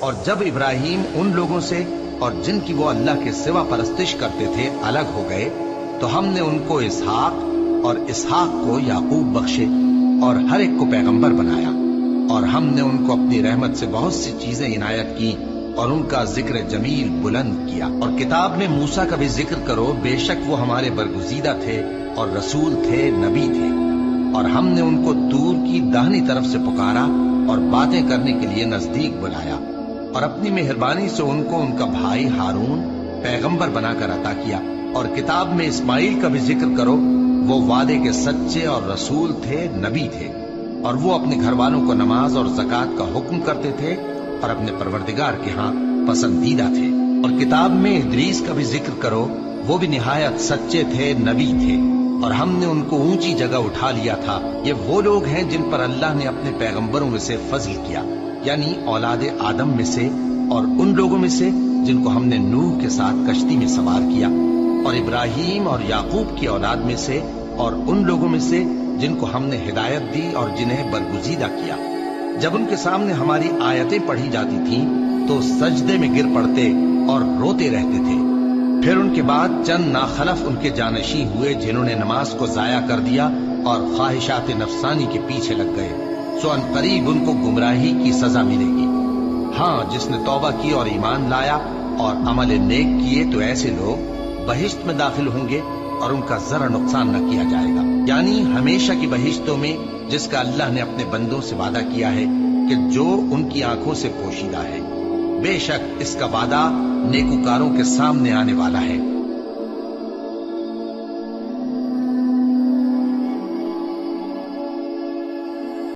اور جب ابراہیم ان لوگوں سے اور جن کی وہ اللہ کے سوا پرستش کرتے تھے الگ ہو گئے تو ہم نے ان کو اسحاق اور اسحاق کو یعقوب بخشے اور ہر ایک کو پیغمبر بنایا، اور ہم نے ان کو اپنی رحمت سے بہت سی چیزیں عنایت کی اور ان کا ذکر جمیل بلند کیا۔ اور کتاب میں موسیٰ کا بھی ذکر کرو، بے شک وہ ہمارے برگزیدہ تھے اور رسول تھے، نبی تھے، اور ہم نے ان کو طور کی داہنی طرف سے پکارا اور باتیں کرنے کے لیے نزدیک بلایا، اور اپنی مہربانی سے ان کو ان کا بھائی ہارون پیغمبر بنا کر عطا کیا۔ اور کتاب میں اسماعیل کا بھی ذکر کرو، وہ وعدے کے سچے اور رسول تھے، نبی تھے، اور وہ اپنے گھر والوں کو نماز اور زکوٰۃ کا حکم کرتے تھے اور اپنے پروردگار کے ہاں پسندیدہ تھے۔ اور کتاب میں ادریس کا بھی ذکر کرو، وہ بھی نہایت سچے تھے، نبی تھے، اور ہم نے ان کو اونچی جگہ اٹھا لیا تھا۔ یہ وہ لوگ ہیں جن پر اللہ نے اپنے پیغمبروں میں سے فضل کیا، یعنی اولاد آدم میں سے، اور ان لوگوں میں سے جن کو ہم نے نوح کے ساتھ کشتی میں سوار کیا، اور ابراہیم اور یعقوب کی اولاد میں سے، اور ان لوگوں میں سے جن کو ہم نے ہدایت دی اور جنہیں برگزیدہ کیا۔ جب ان کے سامنے ہماری آیتیں پڑھی جاتی تھیں تو سجدے میں گر پڑتے اور روتے رہتے تھے۔ پھر ان کے بعد چند ناخلف ان کے جانشین ہوئے جنہوں نے نماز کو ضائع کر دیا اور خواہشات نفسانی کے پیچھے لگ گئے، سو ان قریب ان کو گمراہی کی سزا ملے گی۔ ہاں، جس نے توبہ کی اور ایمان لایا اور عمل نیک کیے تو ایسے لوگ بہشت میں داخل ہوں گے اور ان کا ذرا نقصان نہ کیا جائے گا، یعنی ہمیشہ کی بہشتوں میں، جس کا اللہ نے اپنے بندوں سے وعدہ کیا ہے کہ جو ان کی آنکھوں سے پوشیدہ ہے۔ بے شک اس کا وعدہ نیکوکاروں کے سامنے آنے والا ہے۔